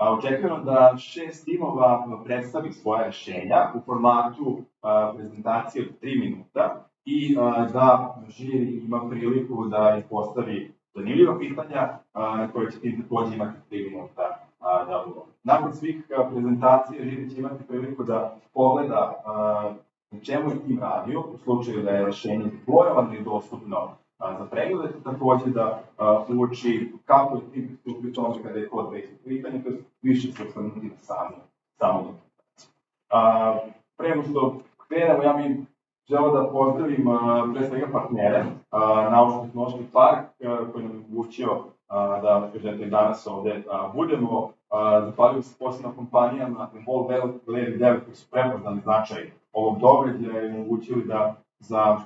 Očekujemo da 6 timova predstavi svoje rešenja u formatu prezentacije od 3 minuta i da žiri ima priliku da ih postavi zanimljiva pitanja na koje će tim takođe imati 3 minuta da odgovori. Nakon svih prezentacija žiri će imati priliku da pogleda na čemu je tim radio, u slučaju da je rešenje deployovano i dostupno za pregled, takođe da uoči kako je tim pristupio tome kada je kod već pitanje, to je više se osvrnuti na samu dokumentaciju. Pre nego što krenemo, ja bih želeo da pozdravim pre svega partnere, Naučno-tehnološki park koji nam je omogućio da danas ovde budemo. Zahvaljujem se posebno kompanijama Involve Valeri 9 koji su prepoznali značaj ovog događaja i omogućili da za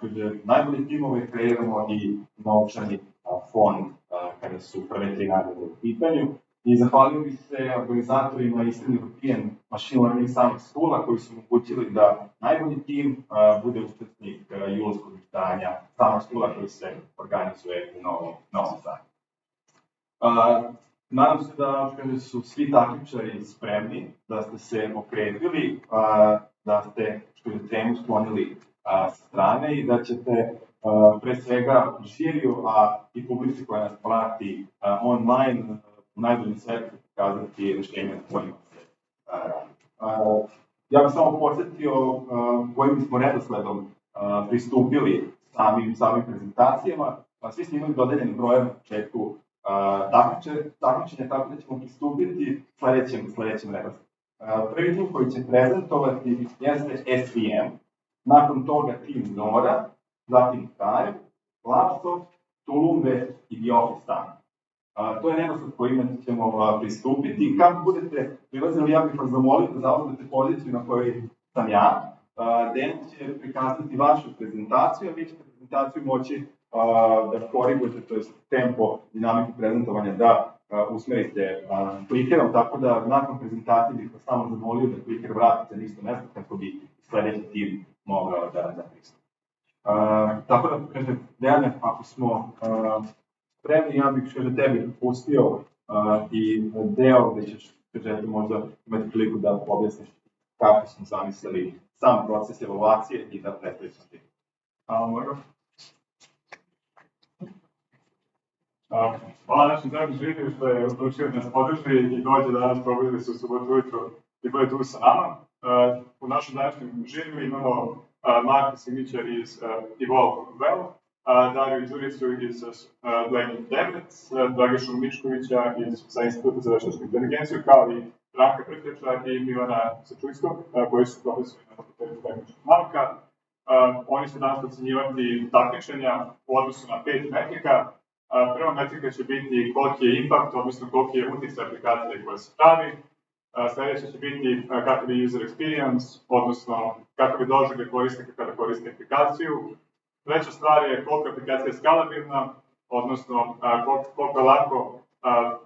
najbolje timove kreiramo i novčani fond kada su prve 3 nagrade u pitanju. I zahvalio bih se organizatorima Eastern European Machine Learning Summit School-a koji su omogućili da najbolji tim bude učesnik julskog izdanja Summer School-a koji se organizuje u Novom Sadu. Nadam se da su svi takmičari spremni, da ste se okretili, da ste temu sklonili sa strane i da ćete pre svega žiriju, a i publici koja nas prati online u najboljem svetu pokazati rešenja na kojima se radi. Ja bih samo podsjetio kojim smo redosledom pristupili samim prezentacijama. Svi smo imali dodeljeni broj na početku takmičenja, tako da ćemo pristupiti sledećem redosledu. Prvi tim koji će prezentovati jeste SVM, nakon toga tim Nora, zatim Time, Lapsoft, Tulumbe i The Office Time. To je redosled kojim ćemo pristupiti. Kako budete prilazili, ja bih vas zamolio da zauzmete poziciju na kojoj sam ja. Dejan će prikazati vašu prezentaciju, a vi ćete prezentaciju moći da korigujete, to je tempo, dinamiku prezentovanja, da usmerite klikerom, tako da nakon prezentacije bih vas samo zamolio da kliker vratite na isto mesto kako bi sledeći tim mogao da pristupi. Tako da, Dejane, ako smo spremni, ja bih tebi pustio i deo gde ćeš možda imati priliku da objasniš kako smo zamislili sam proces evaluacije i da predstavimo tim. Hvala. Hvala našem dragom žiriju što je odlučio da nas podrži i dođe danas probudili se u subotu ujutru i bude tu sa nama. U našem današnjem žiriju imamo Marka Simića iz Evolve Well, Dariju Đuricu iz Blaming 9, Dragišu Miškovića sa Instituta za veštačku inteligenciju, kao i Ranka Prteča i Milana Sačujskog, koji su profesori na Fakultetu tehničkih nauka. Oni će danas ocenjivati takmičenja u odnosu na 5 metrika. Prva metrika će biti koliki je impact, odnosno koliki je uticaj aplikacije koja se pravi. Sledeća će biti kakav je user experience, odnosno kakav je doživljaj korisnika kada koristi aplikaciju. Treća stvar je koliko aplikacija je skalabilna, odnosno koliko je lako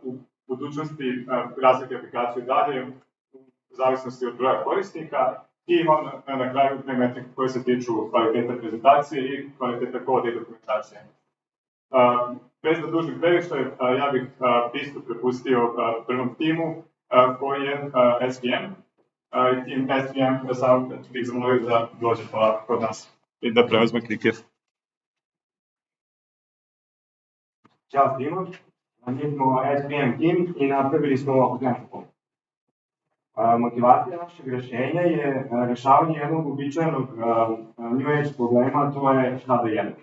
u budućnosti razviti aplikaciju dalje, u zavisnosti od broja korisnika. I imamo na kraju 2 metrike koje se tiču kvaliteta prezentacije i kvaliteta koda i dokumentacije. Bez da dužim previše, ja bih pristup prepustio prvom timu koji je SVM. Tim SVM sam bih zamolio da dođe kod nas i da preuzme kliker. Ćao svima, mi smo SVM tim i napravili smo ovako nešto. Motivacija našeg rešenja je rešavanje jednog uobičajenog New Age problema, to je šta da jedemo.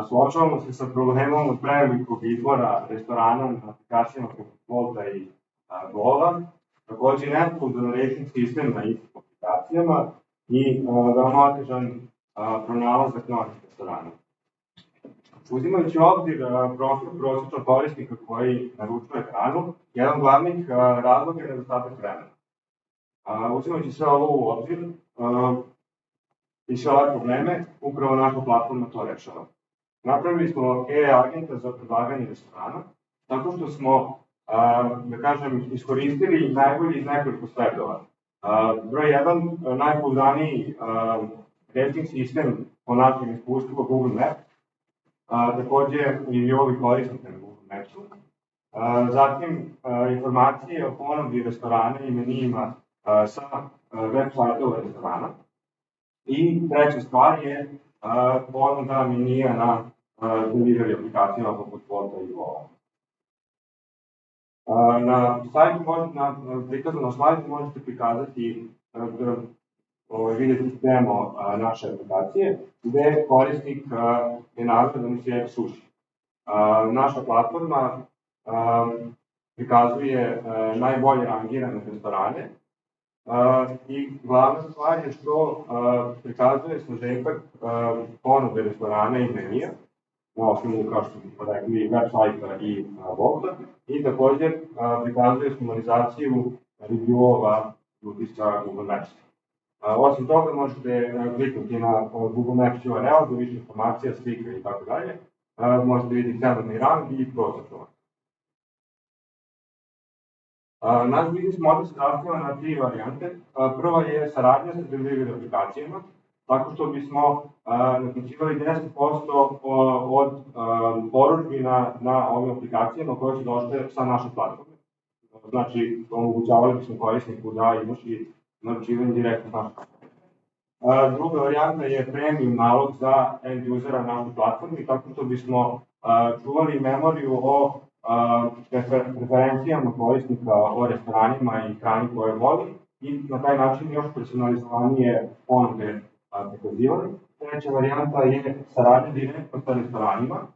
Suočavamo se sa problemom od prevelikog izbora restorana na aplikacijama poput Volta i Gola, takođe nepouzdan rating sistem na istih aplikacijama i veoma otežan pronalazak novih restorana. Uzimajući u obzir prostor prosječnog korisnika koji naručuje hranu, jedan od glavnih razloga je nedostatak vremena. Uzimajući sve ovo u obzir i sve ove probleme, upravo naša platforma to rešava. Napravili smo AI agenta za predlaganje restorana, tako što smo, da kažem, iskoristili najbolji iz nekoliko sledova. Broj 1, najpouzdaniji rating sistem po našem iskustvu Google Maps, takođe i ovi korisnika na Google Mapsu. Zatim, informacije o ponudi restorana i menijima sa web sajtova restorana. I treća stvar je ponuda menija na delivery aplikacijama poput Volta i Vola. Na sajtu, na prikazanom slajdu možete prikazati, vidjeti demo naše aplikacije, gde korisnik je nazvan da mu se suši. Naša platforma prikazuje najbolje rangirane restorane i glavna stvar je što prikazuje sažetak ponude restorana i menija, na osnovu, kao što smo rekli, web sajta i Volta, i također prikazuje sumarizaciju reviewova ljudi sa Google Maps. Osim toga možete kliknuti na Google Maps URL za više informacija, slika i tako dalje. Možete vidjeti cenovni rang i prosječan. Naš biznis model se zasniva na 3 varijante. Prva je saradnja sa delivery aplikacijama, tako što bismo naplaćivali 10% od porudžbi na ovim aplikacijama koje su došle sa naše platforme. Znači, omogućavali bismo korisniku da izvrši naručivanje direktno s naše platforme. Druga varijanta je premium nalog za end usera na našoj platformi, tako što bismo čuvali memoriju o preferencijama korisnika, o restoranima i hrani koje voli i na taj način još personalizovanije ponude prikazivali. Treća varijanta je saradnja direktno sa restoranima,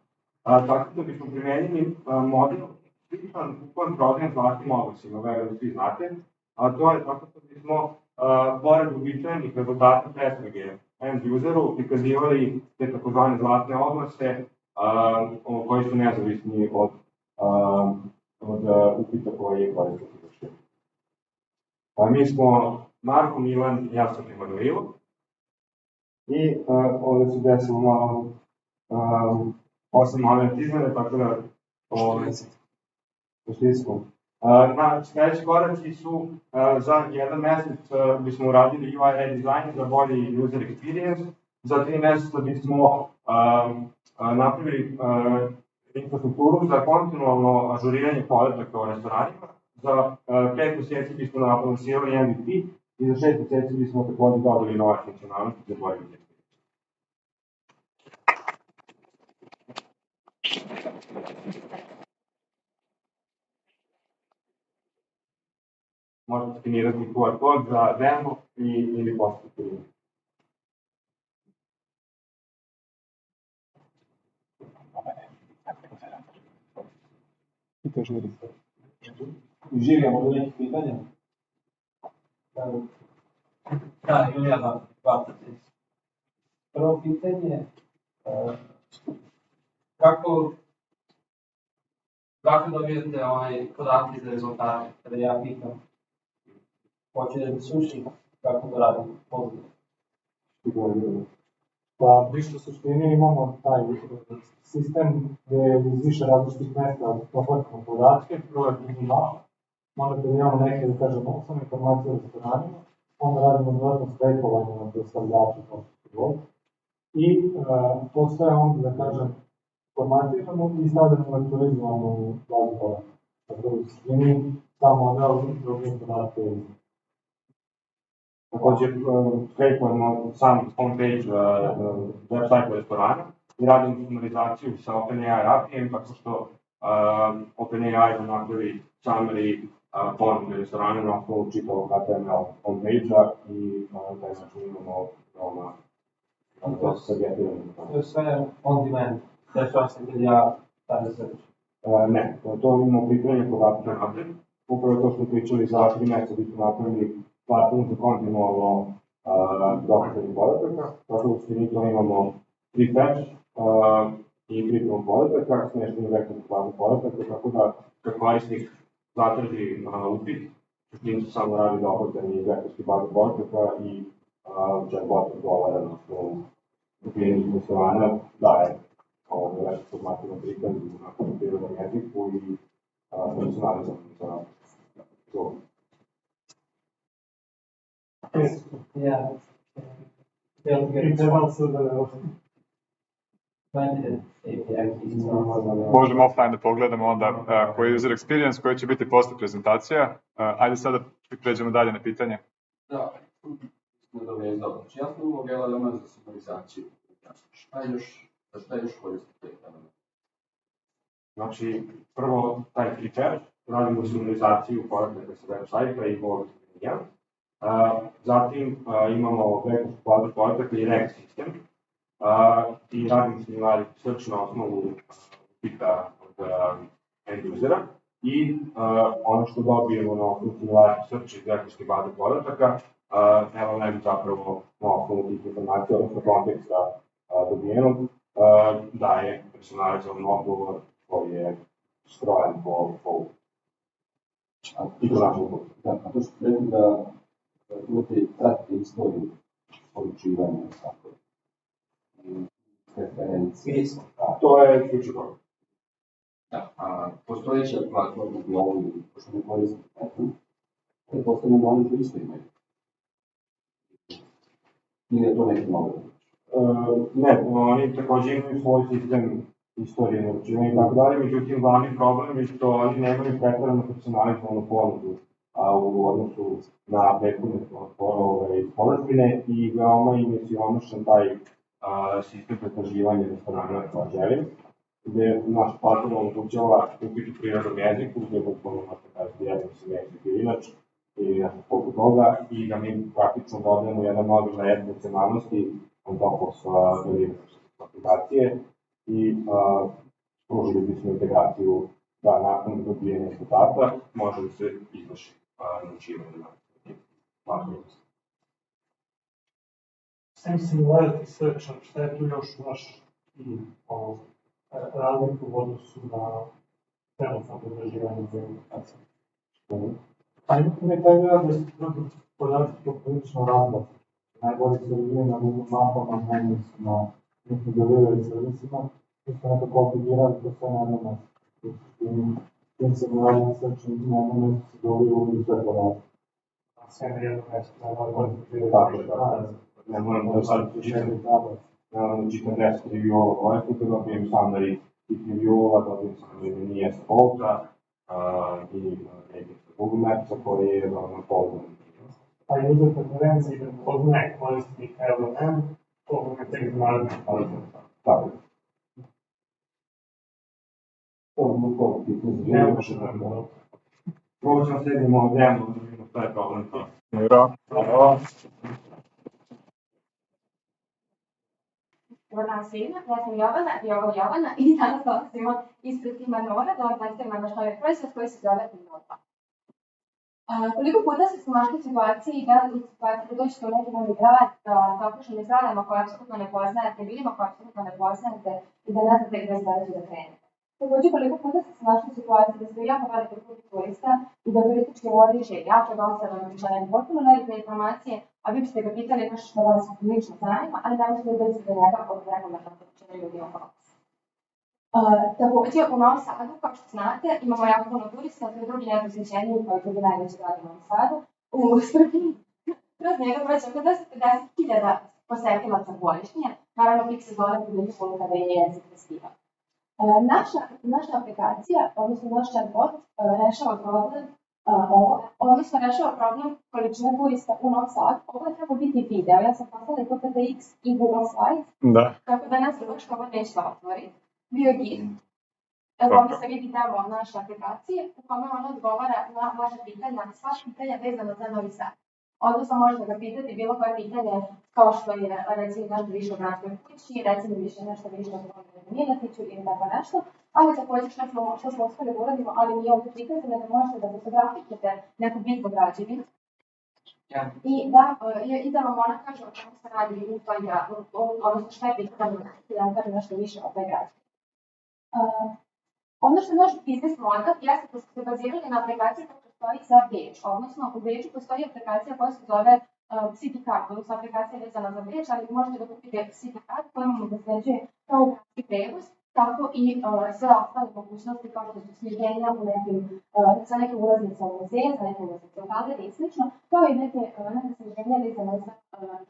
tako da bismo primenili model sličan u prodajem zlatnim oglasima, verujem da svi znate, a to je tako da bismo pored uobičajenih rezultata pretrage end useru prikazivali te takozvane zlatne oglase koji su nezavisni od upita koji je korisnik izvršio. Mi smo Marko, Milan i ja sam Emanuilo. I ovdje se desilo malo 8 moment izmene, tako da pošli smo. Sljedeći koraci su za jedan mesec bismo uradili UI redesign za bolji user experience, za 3 meseca bismo napravili infrastrukturu za kontinualno ažuriranje podataka o restoranima, za 5 mjeseci bismo lansirali MVP i za 6 mjeseci bismo također dodali nove funkcionalnosti za bolje user experience. Možete skenirati QR kod za demo ili postati. Živio, mogu neki pitanja? Da, imam ja dva pitanja. Prvo pitanje, kako dobijete podatke za rezultate? Kada ja pitam, hoće da mi suši, kako to radim? Pa, više u suštini imamo taj sistem gdje iz više različitih mesta pohvatimo podatke, prvo je minimal, onda kada imamo neke, da kažem, osnovne informacije o restoranima, onda radimo dodatno spekovanje na dostavljaču kao što je i to sve onda, da kažem, formatiramo i stavljamo aktualizovano u bazu podataka. Tako u suštini samo drugim podatke. Također, sklepujemo sam homepage web sajta restorana i radimo sumarizaciju sa OpenAI API-em, tako što OpenAI nam napravi summary ponude restorana na osnovu čitavog HTML homepage-a i na taj način imamo veoma savjetivanje. To je sve on demand, dešava se kad ja stavim search. Ne, to imamo pripremljenje podataka napred. Upravo to što pričali za 3 mjeseca bismo napravili platformu za kontinualno dohvatanje podataka, tako u suštini to imamo prefetch i pripremu podataka, smješteni vektor bazu podataka, tako da kad korisnik zatraži upit, u suštini se samo radi dohvatanje vektorske baze podataka i chatbot odgovara na osnovu klijenskih poslovanja, daje već formativno prikaz na kompiliranom jeziku i funkcionalizam za to. I trebalo se da Možemo offline da pogledamo onda koji je user experience, koji će biti posle prezentacija. Ajde sada pređemo dalje na pitanje. Da, nadovezao. Znači, ja sam imao element za summarizaciju. Šta još koristite element? Znači, prvo taj prepare, radimo summarizaciju podataka sa web sajta i Google Document. Zatim imamo backup kvadrat podataka i reg sistem. I radimo similarity search na osnovu upita od end usera. I ono što dobijemo na osnovu similarity search iz grafičke baze podataka, LLM zapravo na osnovu tih informacija, odnosno konteksta dobijenog, daje personalizovan odgovor koji je skrojen po i to našem uporu. Da, a to što treba da imate pratite istoriju poručivanja tako i referencije. To je ključno dobro. Da, a postojeća platforma Glovo, pošto ne koristite Python, pretpostavljamo da oni to isto imaju. Ili je to neki novi? Ne, oni takođe imaju svoj sistem istorije naručivanja i tako dalje, međutim glavni problem je što oni nemaju pretarano personalizovanu ponudu u odnosu na prethodne sporazumine i veoma im je siromašan taj sistem pretraživanja restorana koja želim, gde naš platforma omogućava upit u prirodnom jeziku, gde bukvalno možete kažete jednom sam jezik ili inač, ili nešto poput toga, i da mi praktično dodajemo jedan novi layer funkcionalnosti on top of aplikacije i pružili bismo integraciju da nakon dobijene rezultata može da se izvrši naručivanje na platformu. Sem similarity search, šta je tu još vaš razliku u odnosu na trenutno pretraživanje za implikacije? Pa imate taj da su podaci poprilično različiti. Najbolji se razvijaju na Google mapama, najbolji su na nekim delivery servisima, mi smo nekako obligirali to sve na jednom mestu. Tim similarity search na jednom mestu se dobiju sve podatke. Sve na jednom mestu, Ne moram da sad čitam 10 review-ova korisnika, dobijem summary tih review-ova, dobijem summary nije sa Bolta i nekih sa Google Mapsa koji je veoma pouzdan. A user preferencije da poznaje korisnik LLM, to vam je tek znali. Tako. Ne može da je Prvo ćemo sredimo demo, da vidimo šta je problem. Dobar dan svima, ja sam Jovana i danas dolazimo ispred tima Nora da vam predstavimo naš novi proizvod koji se zove Nora. Koliko puta ste se našli u situaciji da dođete u neki novi grad sa okruženim zgradama koje apsolutno ne poznajete, ljudima koje apsolutno ne poznajete i da ne znate gde zgraditi da krenete. Takođe, koliko puta ste se našli u situaciji da ste jako veliki grupi turista i da turistički vodič je jako dosadan učenje potpuno nebitne informacije, a vi biste ga pitali nešto što vas lično zanima, ali ne možete da dođete do njega od prekomernog učenja ljudi oko vas. Takođe, u Novom Sadu, kao što znate, imamo jako puno turista, to je drugi najposvećeniji kao i drugi najveći grad u Novom Sadu. U Srbiji, kroz njega prođe oko 10.000 posetilaca godišnje, naravno pik sezona prilično kada je jezik festival. Naša aplikacija, odnosno naš chatbot, rešava problem odnosno rešava problem količine turista u Novom Sadu. Ovo je treba biti video, ja sam poslala i PPTX i Google Slides, tako da nas Lučka ovo neće da otvori. Bio je gid. Ovdje se vidi demo naše aplikacije u kome on odgovara na vaše pitanja, sva pitanja vezano za Novi Sad. Odnosno možete ga pitati bilo koje pitanje kao što je recimo nešto više o gradskoj kući, recimo nešto više o Miletiću ili tako nešto, ali također što smo uspeli da uradimo, ali nije ovdje pitanje, nego možete da fotografičete neku bitnu građevinu i da vam ona kaže o čemu se radi odnosno šta je pitanje da vam kaže nešto više o toj građevini. Ono što je naš biznis model jeste da smo se bazirali na aplikaciji koja postoji za Beč, odnosno u Beču postoji aplikacija koja se zove City Card, odnosno aplikacija vezana za Beč, ali možete da kupite City Card koja vam obezbeđuje kao gradski prevoz, tako i sve ostale mogućnosti kao što su sniženja za neke ulaznice u muzeje, za neke ulaznice u galerije i sl. Kao i neke sniženja vezane za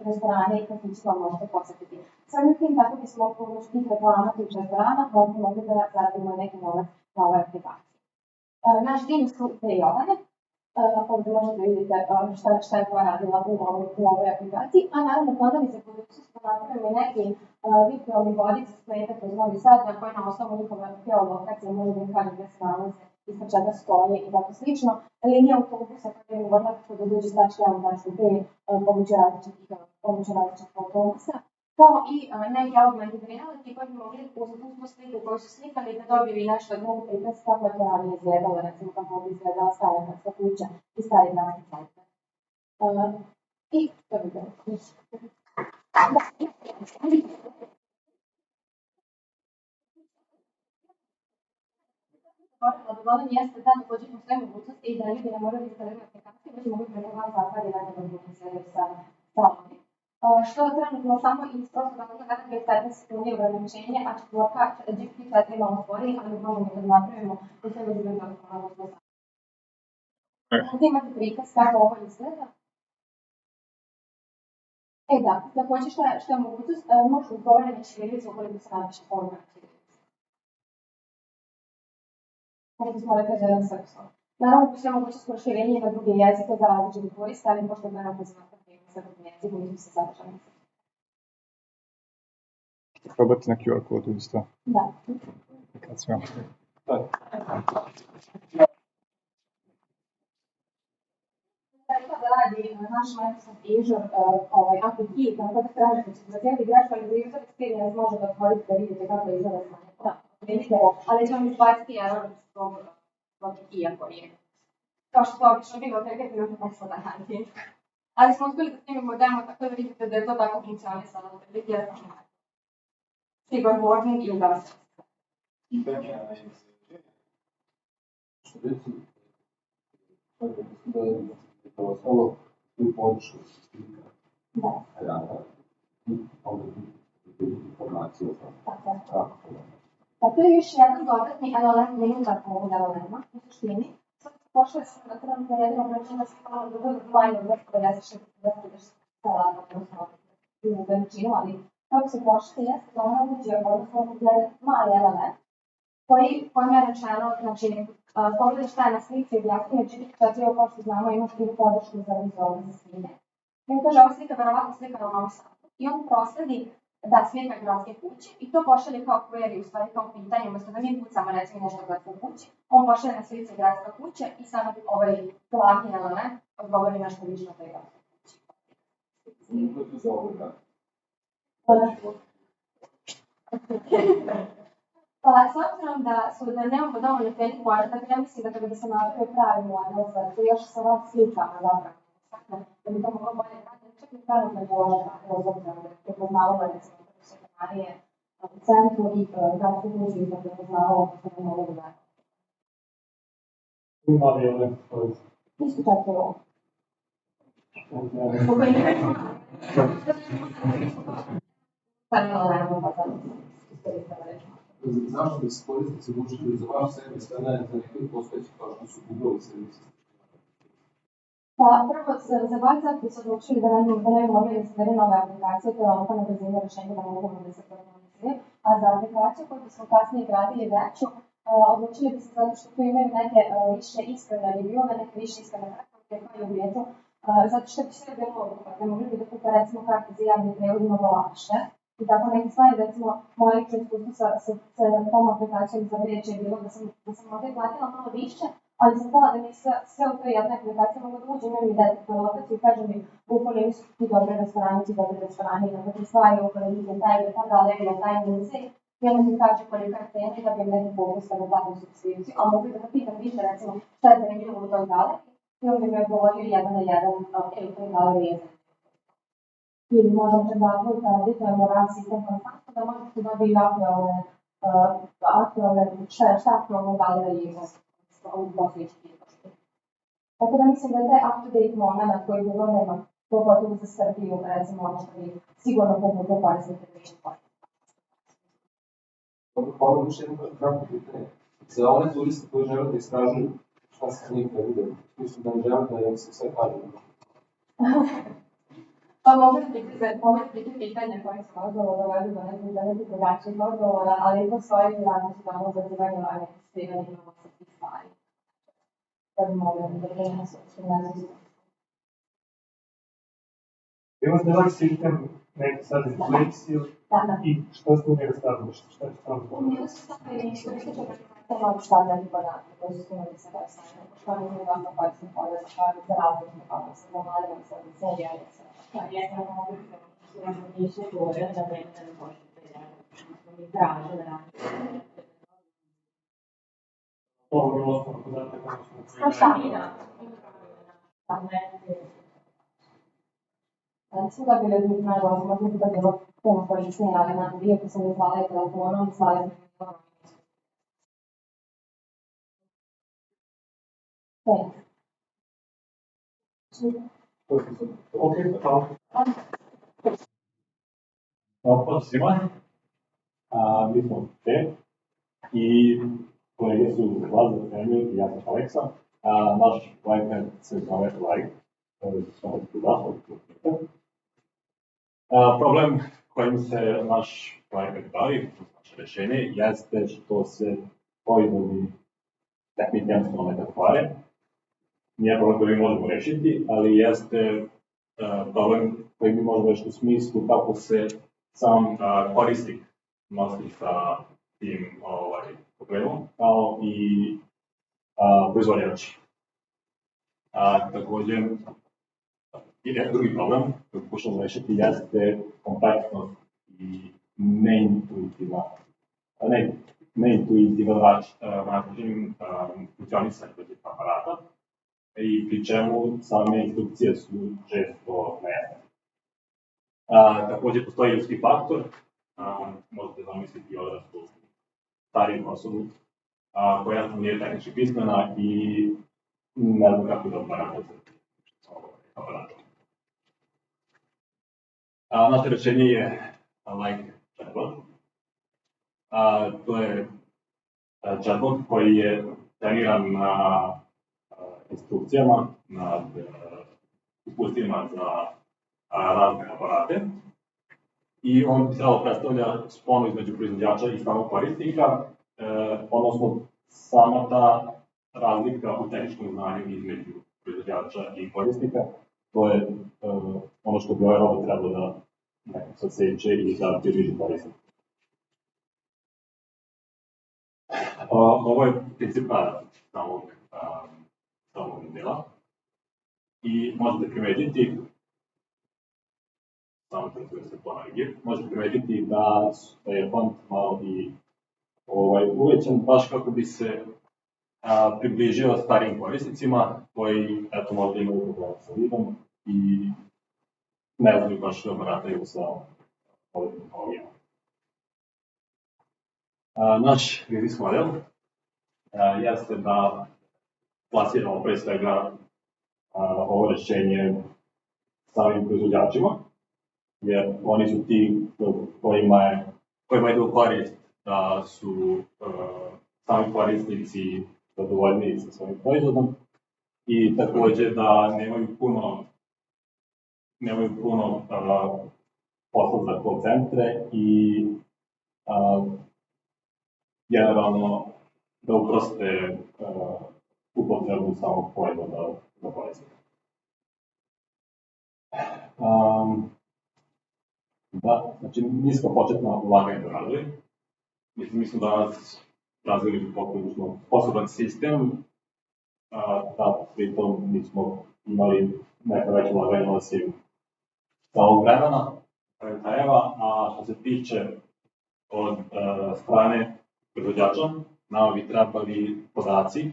restorane i kafiće vam možete posetiti. samim tim tako bismo pomoću tih reklama tih restorana mogli da zaradimo neki novac na ovoj aplikaciji. Naš tim su te Jovane, ovdje možete vidjeti šta je koja radila u ovoj aplikaciji, a naravno planovi za budućnost smo napravili neki virtualni vodič za spleta kroz Novi Sad, na koji na osnovu njihove geolokacije može da kažem gdje se nalaze, ispod čega stoje i tako slično. Linija autobusa koja je govorila kako da dođe s tačke A u tačku B pomoću različitih autobusa, kao i neki augmented reality koji bi mogli uzeti tu sliku koju su slikali da dobiju i nešto od mogu prikaz kako je to ranije izgledalo, recimo kako bi izgledala stara gradska kuća i stari gradski centar. I to bi bilo. Dobro jeste da također postoje mogućnosti i da ljudi ne moraju instalirati aplikaciju, već mogu preko vas zapad i raditi mogućnosti sa saloni. Što trenutno samo iz prostog razloga kada je 15 sekundi ograničenje, a četvorka GPT-4 malo spori, ali možemo da napravimo u sve već bilo kako smo sami. Ovdje imate prikaz kako ovo izgleda. Da, također što je mogućnost, možeš ugovoriti ćirilicu ukoliko se napiše format ćirilice. Možda smo rekli da je jedan srpsko. Naravno, postoje mogućnost proširenja na druge jezike za različite koriste, ali pošto je trenutno srpskom jeziku, mi smo se zadržali. Probati na QR kodu isto. Da. Kad smo. Da radi naš Microsoft Azure API, tako da tražite za cijeli igrač, ali za user experience može da otvorite da vidite kako izgleda stanje. Vidite, ali će vam izbaciti error svog API-a koji je. Kao što to obično bilo, nekaj minuta posla da radi. Ali smo uspjeli da snimimo demo, tako da vidite da je to tako funkcionisalo. Sigurno warning i da se. Što reći, da je ostalo u području slika, rada, i onda informacije o tome. Pa to je još jedan dodatni LLM minutar ovog LLM-a, u suštini. Sad pošle sam na trenutno jedino veličina skala da budu manje od 256 salata, odnosno u veličinu, ali kako se pošle jeste da ona uđe, odnosno jedan mali LLM, kojim je rečeno, znači, pogledaj šta je na slici objasnije, GPT-4, kao što znamo, ima krivu podršku za vizualne za slike. I on kaže, ova slika je verovatno slika u Novom Sadu. I on prosledi da slika gradske kuće i to pošalje kao query, u stvari kao pitanje, umjesto da mi pucamo recimo nešto u gradskoj kući, on pošalje na slici gradska kuća i samo ovaj glavni element odgovori nešto više o toj gradskoj kući. Kako za ovo da? Pa, s obzirom da nemamo dovoljno velik podatak, ja mislim da kada bi se napravio pravi model za još sa ovak slikama zapravo, da bi to moglo bolje raditi, čak i pravno predloženo, obzirom da je prepoznavala recimo sekunarije u centru i gradsku kuću i da prepoznavala kako se ne mogu da raditi. Ima li je nešto? Isto čak je ovo. Zašto da se korisnici učili za vaš servis, a ne za nekih postojeći kao što su Google servisi? Pa prvo, za WhatsApp bi se odlučili da ne moraju da se veri nove aplikacije, to je onako na brzinu rješenje da mogu da se personalizuje, a za aplikaciju koju bismo kasnije gradili veću, odlučili bi se zato što tu imaju neke više iskrene review, neke više iskrene preporuke koje u vijetu, zato što bi sve bilo obuhvatne, mogli bi da kupe recimo karte za javni prevoz mnogo lakše. I tako neke stvari, recimo, moje lično iskustvo sa tom aplikacijom za riječ je bilo da sam možda platila malo više, ali sam htjela da mi sve u toj jednoj aplikaciji mogu da uđe, imaju mi detaljnu lokaciju i kaže mi ukoliko nisu ti dobri restorani, da ti stvari ukoliko je ta galerija, taj muzej, i onda mi kaže koliko je cena i da bi im neki popust kada platim subskripciju, a mogu da pitam više, recimo, šta je zanimljivo u toj galeriji, i on bi mi odgovorio 1 na 1, u toj galeriji je zanimljivo. Ili možemo čak da uputujemo RAM sistem konstantno, da možete dobiti aktualne šta aktualno u galeriji u posljednjih izložbi. Tako da mislim da je taj up-to-date moment koji Google nema pogotovo za Srbiju, recimo ono što bi sigurno pomogu korisnike da više korisnike. Dobro, hvala još jedno kratko pitanje. Za one turiste koji žele da istražuju šta se knjiga vide, mislim da ne žele da im se sve kaže. Pa mogu biti pitanja koje se možda dovedu do nekih drugačijih odgovora, ali postoji različiti samo za zivanje lage testiranja svih stvari. Da bi mogli da prenesu gimnazijsku. Imate ovaj sistem neki sad infleksiju i što ste uvijek stavili, što je stavili? Uvijek su stavili imali standardni podatke koji su imali sa web sajtom, što je bilo dosta korisno polje za različne kako se zamalimo sa serija i sa. Ja sam mogu da nisu govorio da vreme da ne možete da mi traže da radite. Ovo je osnovno podatak. Nisam da bili od njih nažalost, možda da bilo puno korisnije, ali na iako sam izvala i telefonom, slali sam telefonom. Ok, hvala. Pozdrav svima, mi smo te i kolege su Lazar, Emil i ja sam Aleksa. Naš projekat se zove Like, problem kojim se naš projekat bavi, naše rešenje, jeste što se proizvodi tehnik jednostavno ne kvare. Nije problem koji mi možemo rešiti, ali jeste problem koji mi možemo rešiti u smislu kako se sam korisnik nosi sa tim problemom, kao i proizvođač. Također, drugi problem koji pokušamo rešiti jeste kompleksnost i neintuitivan način funkcionisanja tih aparata, i pri čemu same instrukcije su često nejasne. Također postoji ljudski faktor, možete zamisliti odraslu stariju osobu koja nije tehnički pismena i ne znam kako da obarate sa aparatom. Naše rešenje je Like chatbot. To je chatbot koji je treniran na instrukcijama, nad upustvima za razne aparate i on bi trebalo predstavlja sponu između proizvođača i samog korisnika, odnosno sama ta razlika u tehničkom znanju između proizvođača i korisnika, to je ono što bi ovaj robot trebalo da saseće i da približi korisnika. Ovo je princip rada samog modela i možete primetiti, samo da se ponavlja, možete primetiti da je font malo i uvećan baš kako bi se približio starijim korisnicima koji možda imaju problema sa vidom i ne znaju baš što barataju sa ovim tehnologijama. Naš biznis model jeste da plasiramo pre svega ovo rešenje samim proizvođačima, jer oni su ti kojima ide u korist da su sami korisnici zadovoljni sa svojim proizvodom i također da nemaju puno posla za call centre i generalno da uproste upotrebu samog proizvoda za korisnika. Znači niska početna ulaganja u razvoj. Mi smo danas razvili potpuno sposoban sistem, da pritom nismo imali neka veća ulaganja osim sa ovog vremena, a što se tiče od strane proizvođača, nama bi trebali podaci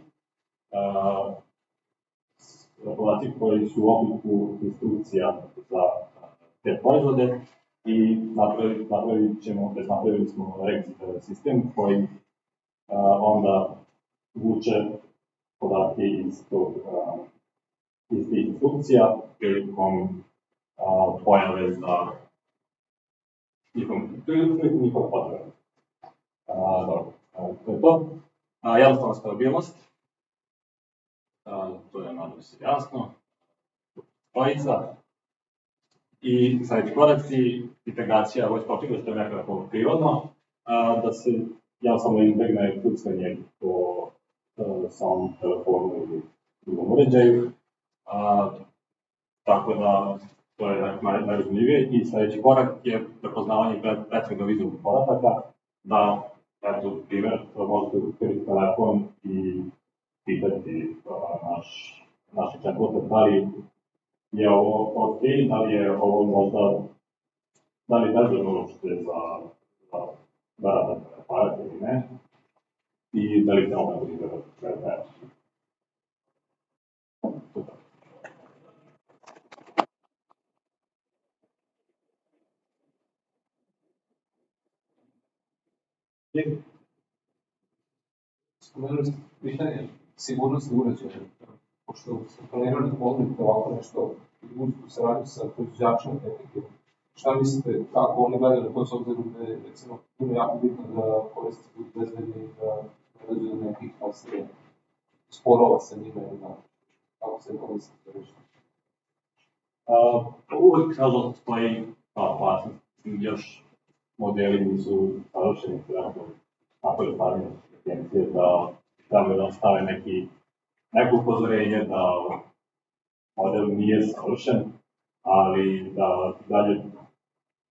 koji su u obliku instrukcija za te proizvode i napravili smo sistem koji onda vuče podatke iz tih instrukcija prilikom pojave za njihov potrebe. Dobro, to je to. Jednostavna stabilnost, to je nadam se jasno. Trojica, I sledeći koraci, integracija voice coachinga, što je nekako prirodno, da se jednostavno izbegne kucanje po samom telefonu ili drugom uređaju. Tako da, to je najrazumljivije. I sledeći korak je prepoznavanje prethodno vizualnih podataka, da, eto, primjer, možete ukriti telefon i pitati naše chatbote da li je ovo ok, da li je ovo možda, da li je bezbedno uopšte za da radate aparat ili ne, i da li te ovo bude da Spomenuli ste pitanje sigurnosti uređaja, pošto ste planirali da pomognete ovako nešto u saradnju sa proizvođačima tehnike. Šta mislite, kako oni gledaju na to, s obzirom da je, recimo, puno jako bitno da korisnici budu bezbedni i da ne dođe do nekih kasnije sporova sa njima ili da, kako se to mislite da reći? Uvijek, nažalost, postoji opasnost, još modeli nisu savršeni, tako je stavljeno agencije da trebaju da stave neko upozorenje da model nije savršen, ali da dalje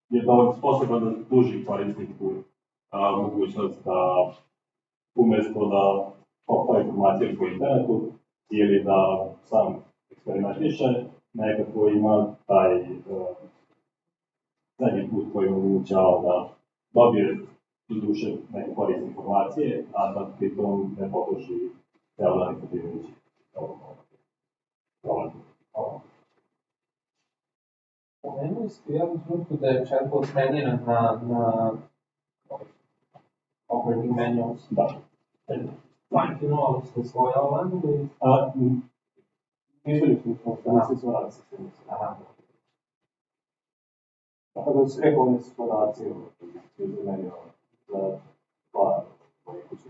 je dovoljno sposoban da duži korisniku mogućnost da umesto da popravi informacije po internetu ili da sam eksperimentiše, nekako ima taj zadnji put koji omogućava da dobije do duše neke korisne informacije, a da pritom ne potroši ceo dan ispitivajući problem. Pomenuli ste u jednom trenutku da je chatbot treniran na operating manuals. Da. Fine-tunovali ste svoje OLM ili? Izveli smo su radi sa svim. Tako da sve ove su podaci u izmenio za dva koje kuće.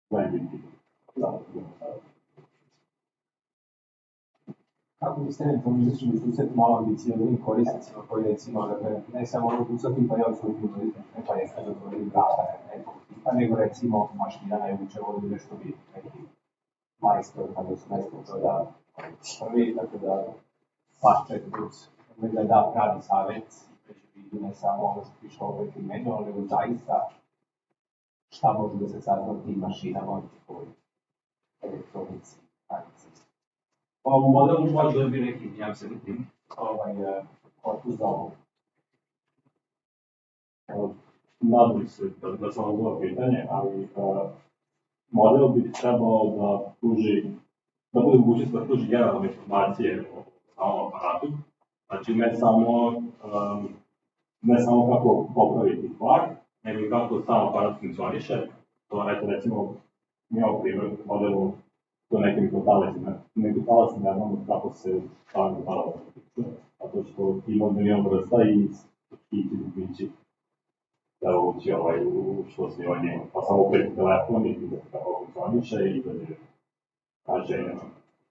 Najbitniji. Kako biste eventualno izuzeti malo ambicijodnim korisnicima koji recimo ne samo uzeti pa ja uzeti pa je kada otvorili vrata nekog tipa, nego recimo mašina ne uče ovdje nešto biti neki majstor, kada su majstor to da prvi, tako da vaš chatbot da da pravi savjet, već vidi ne samo ono što piše operating manual, nego zaista šta može da se sazna tim mašinama koji elektronici, tajnici. U modelu može da bi neki, ja se vidim, korpus za ovo. Nadam se da sam ovo pitanje, ali model bi trebao da pruži, da bude mogućnost da pruži generalne informacije o samom aparatu. Znači ne samo kako popraviti stvar, nego i kako sam aparat funkcioniše. To recimo, mi imamo primjer u modelu to nekim mikrotalasima. Mikrotalasima ne znamo kako se stavim mikrotalas funkcioniše, zato što ima milion vrsta i skići bići da ući u što se ovaj njima. Pa samo preko telefon i vidjeti kako funkcioniše i da je kaženje.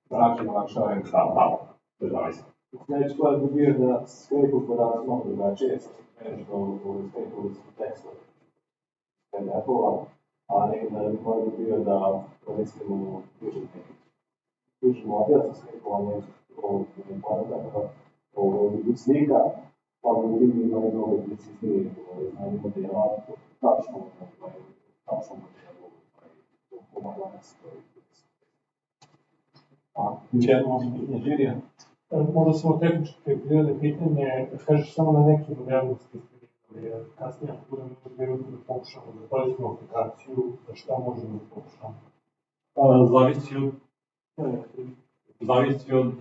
Znači, lakše ovaj da, to je zavisno. Sljedeći korak bi bio da skrepu podatak malo drugačije, sa nešto u skrepu tekstu PDF-ova, a neki korak bi bio da koristimo Fusion model sa skrepovanje podataka slika, pa bi vidjeli imali mnogo preciznije znanje modela, tačno modelu pomaganja se to. Čemu pitanje žirija? Možda samo tehničke prirode pitanje, kažeš samo na neki modelu ste ispredili, jer kasnije ako budemo imati da pokušamo da koristimo aplikaciju, da šta možemo da pokušamo? Zavisi od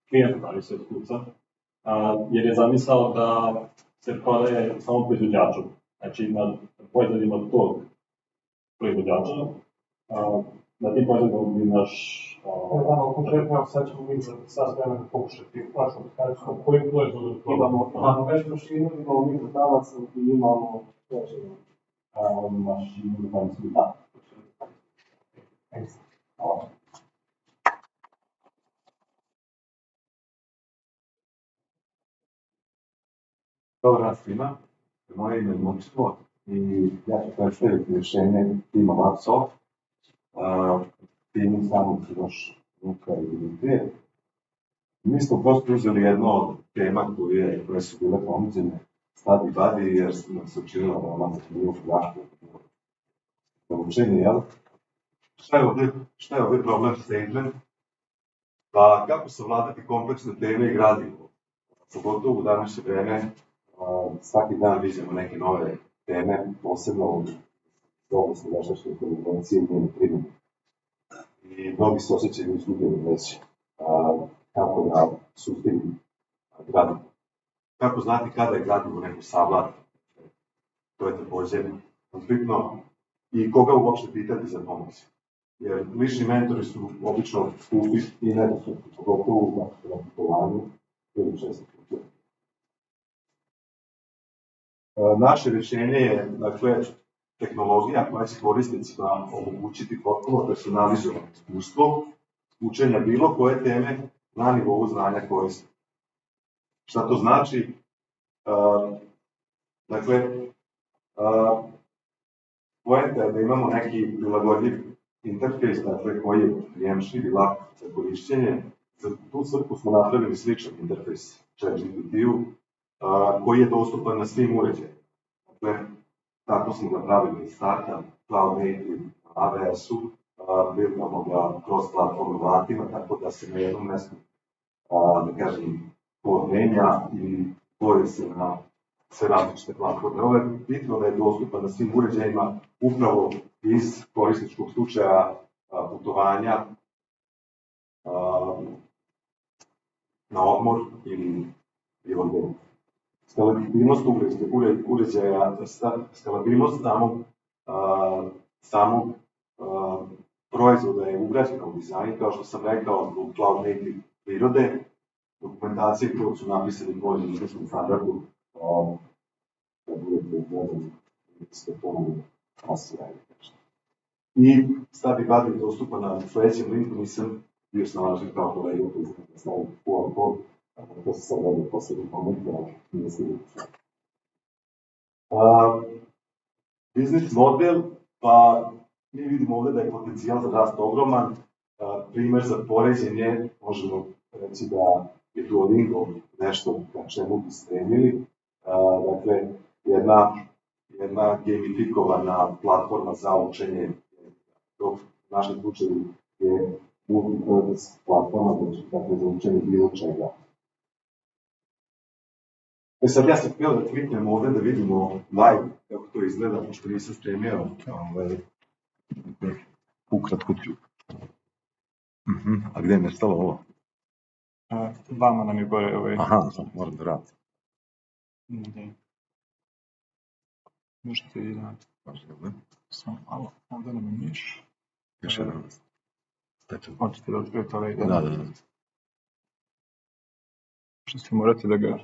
klijenta, zavisi od kupca, jer je zamisao da se prodaje samo proizvođaču. Znači, na proizvodima tog proizvođača, na tim proizvodima bi naš... Konkretno, sad ćemo mi sad vremena pokušati vašu aplikaciju, koji proizvod imamo već mašinu, imamo mikrotalac i imamo mašinu za panjsku. Da. Hvala. Dobar dan svima, moje ime je Momčilo i ja ću predstaviti rješenje tima LabSoft. Timu samo ću još Luka i Dimitrije. Mi smo prosto uzeli jedno od tema koje su bile ponuđene Study Buddy, jer nam se učinilo da vam se nije ugaško za učenje, jel? Šta je ovdje problem statement? Pa kako savladati kompleksne teme i gradivo? Pogotovo u današnje vreme, svaki dan vidimo neke nove teme, posebno u oblasti veštačke inteligencije i njene primjene. I mnogi se osjećaju izgubljeni već kako da suzbiju gradivo. Kako znati kada je gradivo neko savlada? To je također bitno. I koga uopšte pitati za pomoć? Jer lični mentori su obično skupi i nedostupni, pogotovo u putovanju ili često putuju. Naše rješenje je, dakle, tehnologija koja će korisnicima omogućiti potpuno personalizovano iskustvo učenja bilo koje teme na nivou znanja korisnika. Šta to znači? Dakle, poenta je da imamo neki prilagodljiv interfejs, dakle, koji je prijemčiv i lak za korišćenje. Za tu svrhu smo napravili sličan interfejs ChatGPT-u, koji je dostupan na svim uređajima. Dakle, tako smo ga pravili iz starta, Cloud Native, AWS-u, biramo ga kroz platformu Latina, tako da se na jednom mjestu, da kažem, menja i tvori se na sve različite platforme. Ovo je bitno da je dostupan na svim uređajima, upravo iz korisničkog slučaja putovanja na odmor ili bilo gdje. Skalabilnost uređaja, skalabilnost samog proizvoda je ugrađena u dizajn, kao što sam rekao, u Cloud Native prirode, dokumentacije koje su napisane po izvršnom standardu, da budete gledali, ste ponovno asirajni. I Study Buddy je dostupan na sledećem linku, nisam bio snalažen kao kolega koji stavim QR kod, to se sad radi poslednji moment, da nije slijedno. Biznis model, pa mi vidimo ovdje da je potencijal za rast ogroman. Primer za poređenje, možemo reći da je Duolingo nešto ka čemu bi stremili. Dakle, jedna gamifikovana platforma za učenje, dok u našem slučaju je multi-purpose platforma, dakle za učenje bilo čega. Sad ja sam htio da kliknem ovdje da vidimo live kako to izgleda, pošto nisam stremio ukratko ću. A gdje je nestalo ovo? Vama nam je gore ovaj... Aha, moram da radim. Možete i da... Samo malo, ovdje nam je miš. Još jedan. Hoćete da otkrivete ovaj... Da. Što ste morate da ga...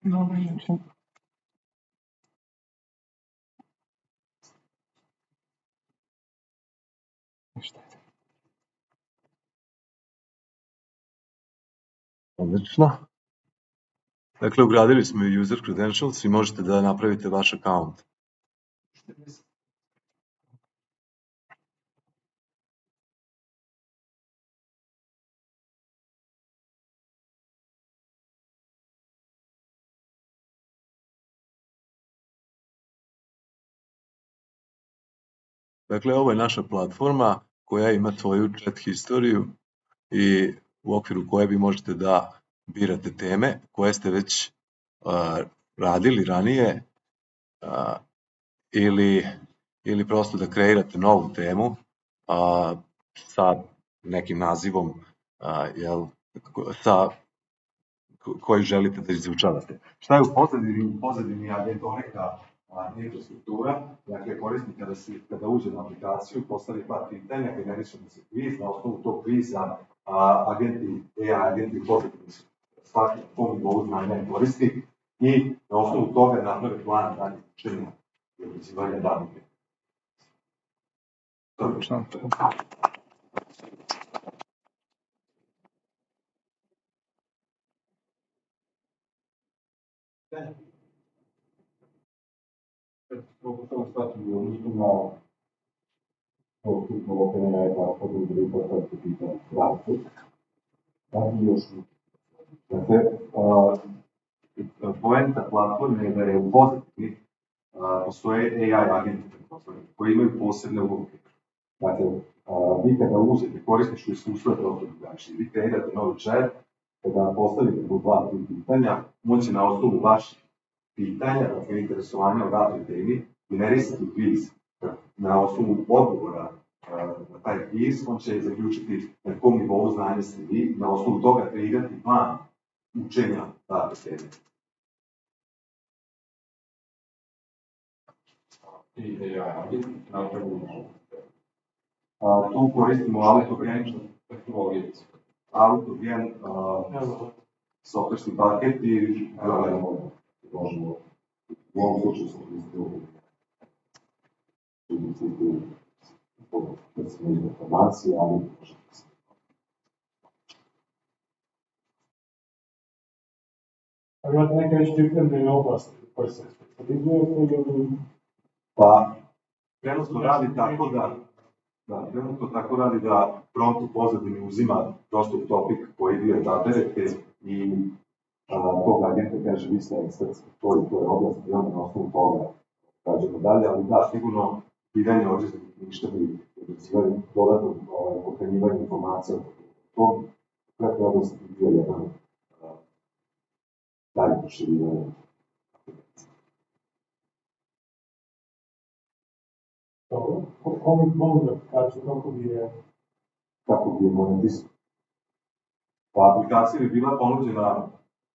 Dobro, neću. Ništa. Odlično. Dakle, ugradili smo i user credentials i možete da napravite vaš account. Dakle, ovo je naša platforma koja ima svoju chat historiju i u okviru koje vi možete da birate teme koje ste već radili ranije ili prosto da kreirate novu temu sa nekim nazivom koji želite da izučavate. Šta je u pozadini Agentoneka infrastruktura? Dakle, korisnik kada uđe na aplikaciju, postavi par pitanja, generiše mu se kviz, na osnovu tog kviza agenti pozadini su shvatili kom nivou znanja korisnik i na osnovu toga naprave plan dalje učenja i obrađivanja danih. pokušavam shvatiti da mislim na to skupno lokalne jajka, potom da bi postaviti pitanje kratko. Da bi još dakle, poenta platforme je da je u pozadini postoje AI agenti koji imaju posebne uloge. Dakle, vi kada uzete korisničko iskustvo je prosto drugačije. Vi kreirate novi chat, kada postavite mu 2-3 pitanja, on će na osnovu vaših pitanja, dakle interesovanja o datoj temi, generisati kviz. Na osnovu odgovora na taj kviz, on će zaključiti na kom nivou znanja ste vi, na osnovu toga kreirati plan učenja date teme. I AI agent, napravu tu koristimo autogen tehnologije. Autogen softverski paket i možemo u ovom slučaju smo koristili informacije, ali Imate neke već pripremljene oblasti koje se specializujete ili... Pa, trenutno radi tako da prompt u pozadini uzima dosta topik koji dio zaberete i tog agenta kaže vi ste ekspertski to i to je oblast i onda na osnovu toga kažemo dalje, ali da, sigurno pitanje određenih ništa bi određivali dodatno pohranjivanje informacija o tom, kratko oblasti bi bio jedan dalje proširivanje. Kome pomoći aplikaciju, kako bi je monetizam? Pa aplikacija bi bila ponuđena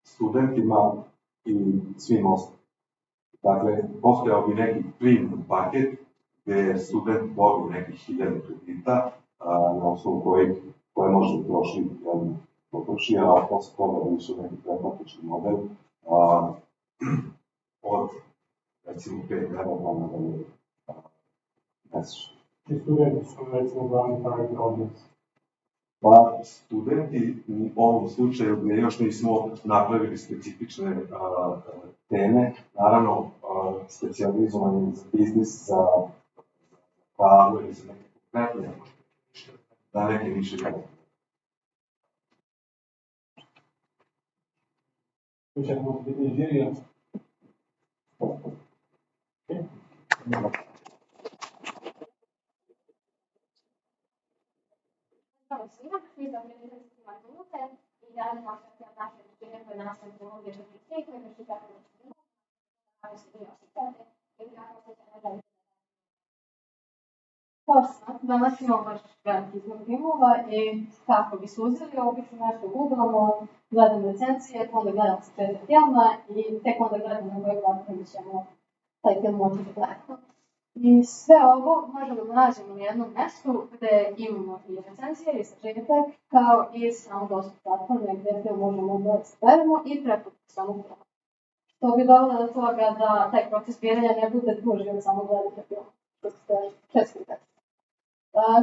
studentima i svim ostalim. Dakle, postojao bi neki premium paket gdje student dobije nekih 1000 kredita na osnovu koje može trošiti potroši, a posle toga da su neki pretplatični model od recimo 5 € na dalje mesečno. I studenti su recimo glavni target audience. Pa studenti u ovom slučaju gdje još nismo napravili specifične teme, naravno specijalizovani za biznis, za pravo ili za neke konkretne, da neke niše gledamo. Više možete biti inženjer. Svima, mi smo bili minute i naravno naše rečenje koje nastavljaju tehnologije što je sve koje što tako kako se vi osjećate ili kako se ne. Kao što danas imamo baš veliki izbor filmova i kako bi suzili, obično nešto googlamo, gledamo recenzije, onda gledamo sa 4 filma i tek onda gledamo na kojoj platformi ćemo taj film moći da gledamo. I sve ovo možemo da nađemo u jednom mjestu gdje imamo i recenzije i sažetak, kao i samo dostup platforme gdje film možemo da saberemo i preporuku samog filma. To bi dovelo do toga da taj proces biranja ne bude duži od samo gledanja filma, što ste često vidjeti.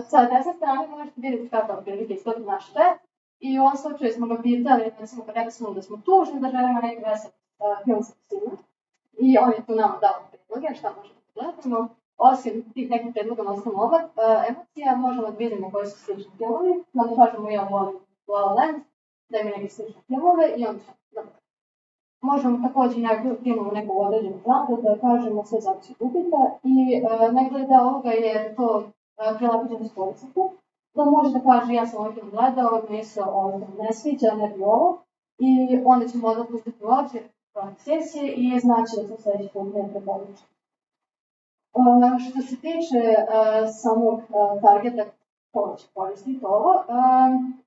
Sa desne strane možete vidjeti kako prilike izgleda naš web i u ovom slučaju smo ga pitali, recimo rekli smo da smo tužni da želimo neki vesel film sa psima i on je tu nama dao predloge šta možemo da gledamo. Osim tih nekih predloga na osnovu emocija, možemo da vidimo koji su slični filmovi. Onda kažemo ja volim La La Land, da ima neke slične filmove i onda možemo također imamo neku određenu žanru da kažemo sve zavisno od upita i najgleda ovoga je to prilagođeno s korisniku. Da može da kaže ja sam ovaj film gledao, mi se ovaj film ne sviđa, ne bi ovo i onda ćemo odmah pustiti u obzir sesije i znači da se sljedeći put ne preporučiti. Što se tiče samog targeta ko će koristiti ovo,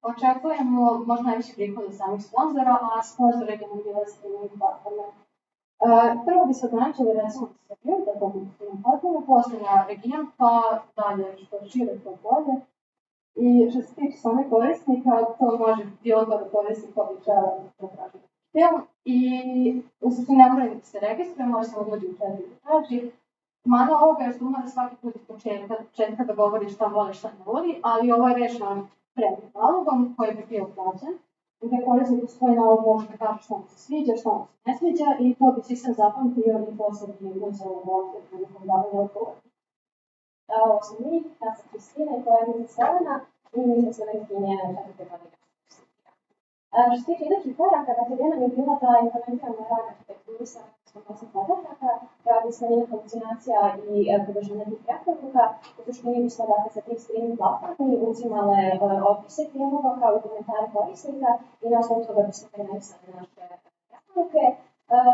očekujemo možda najviše prihoda samih sponzora, a sponzore ga mogu da se imaju platforme. Prvo bi se ograničili recimo na Srbiju, da mogu da imaju platforme, posle na region, pa dalje što šire to bolje. I što se tiče samih korisnika, to može i odbor korisnika koji žele da traži film i u suštini ne moraju da se registruje, može se odloži u 4 traži. Mana ovoga je što da svaki put iz početka da govori šta voli, šta ne voli, ali ovo je rešeno premium nalogom koji bi bio plaćen. gdje korisnik u svoj nalog može da kaže što mu se sviđa, što mu se ne sviđa i to bi sistem zapamtio i posle bi uzeo u obzir prilikom davanja odgovora. Ovo sam mi, ja sam Kristina i kolegica Selena i mi smo studentkinje 4. godine. Što se tiče idejnih koraka, dakle, jedna mi je bila da implementiramo rad arhitekturu sa 108 podataka, radi smanjenja halucinacija i podržanja tih preporuka. U suštini bismo dakle sa tih streaming platformi uzimale opise filmova kao i komentare korisnika i na osnovu toga bismo prenosili naše preporuke.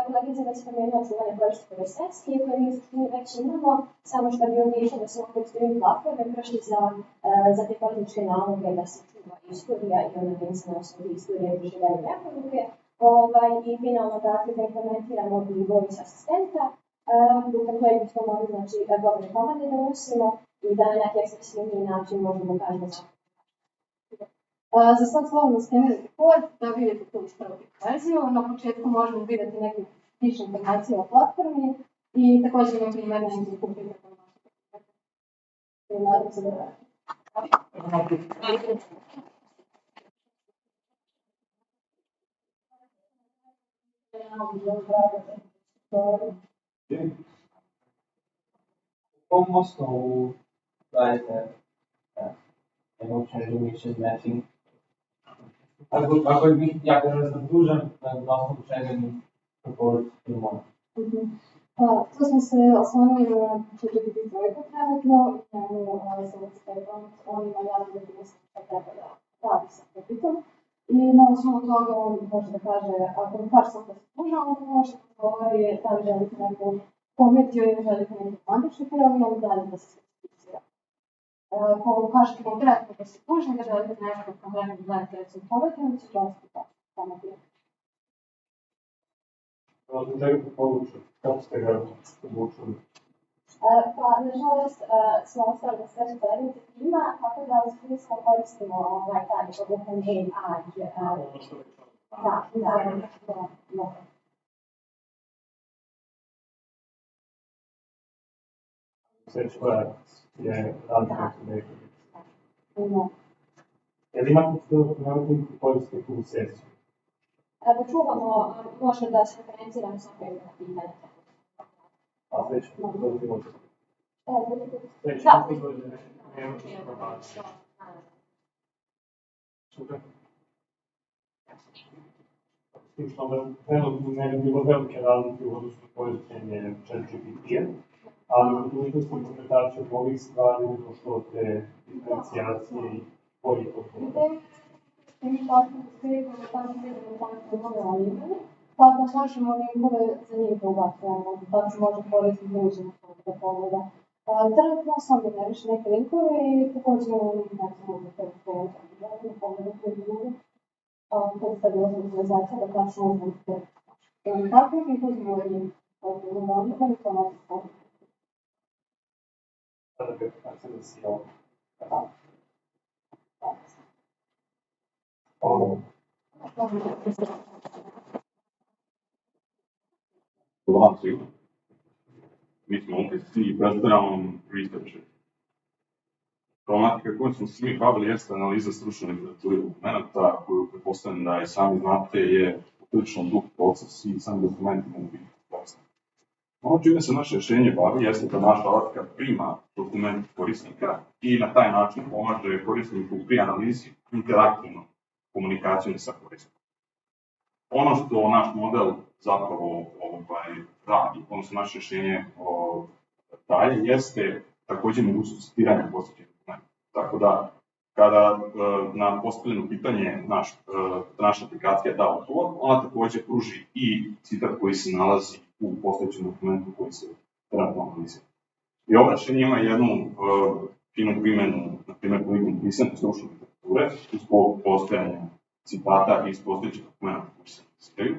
Kolegica već spomenula čuvanje korištikove sesije koje mi u suštini već imamo, samo što bi obišlo da se mogu streaming platforme prešli za te korisničke naloge da se čuva istorija i onda da im se na osnovu istorije doživljaju preporuke. I finalno dakle da implementiramo i voice asistenta, putem kojeg bismo mogli govorne komande da unosimo i da na neki ekspresivniji način možemo kažemo za. Za sad slovno skenirati kod da vidite tu ispraviti verziju. Na početku možemo vidjeti neke više informacije o platformi i također imam primjer na neki kompjuter. I nadam se da radite. Po kom osnovu dajete emotion recognition matching? Ako je ja kažem sam dužan, na osnovu čega mi proport filmova. Tu smo se oslonili na GPT trojku trenutno, njemu sa Wikipedijom, on ima jasno definisano šta treba da radi sa propitom. I na osnovu toga on može da kaže, ako mi kaže sam da se dužan, on može da govori da li želite neku komediju ili želite neki romantični film i on dalje da se specificira. Ako kažete konkretno da se dužni, da želite nešto konkretno da gledate recimo komediju, onda će gledati komediju. Od čega povuču? Kako ste ga povučuli? Pa, nažalost, smo ostali da sveće koleginice tima, tako da u smislu koristimo taj open AI. Da. Sveće koja je različna nekako. Jel imate trenutno koriste tu sesiju? Da čuvamo, može da se referenciramo sa kojim pitanja. A sveće dođemo. Sveće dođemo. Super. S tim što da trenutno ne bi bilo velike razlike u odnosu korištenje ChatGPT-a, ali u budućnosti implementaciju ovih stvari je došlo od te diferencijacije i bolje odgovora. Pa da možemo linkove za njih da ubacujemo, da se može koristiti družima da pogleda. Trenutno sam generiš neke linkove i također imamo link na samom telefonu, da pogledati koji ljudi. To se bila vizualizacija da tačno uzmete tako i uzmemo link od linkova i to može pogledati. Sada kako se desio. Dobar svima. Mi smo Umpis i predstavljamo researcher. Problematika koju smo svi bavili jeste analiza stručne literature dokumenta, koju pretpostavljam da i sami znate je prilično dug proces i sami dokumenti mogu biti kompleksni. Ono čime se naše rješenje bavi jeste da naša alatka prima dokument korisnika i na taj način pomaže korisniku pri analizi interaktivno komunikacijom sa korisnikom. Ono što naš model zapravo radi, odnosno naše rješenje daje, jeste također mogućnost citiranja postojećeg dokumenta. Tako da, kada na postavljeno pitanje naša aplikacija da odgovor, ona također pruži i citat koji se nalazi u postojećem dokumentu koji se trenutno analizira. I ovo rješenje ima jednu finu primjenu, na primjer, prilikom pisanja stručne literature, zbog postojanja citata iz postojećeg dokumenta koji se analiziraju.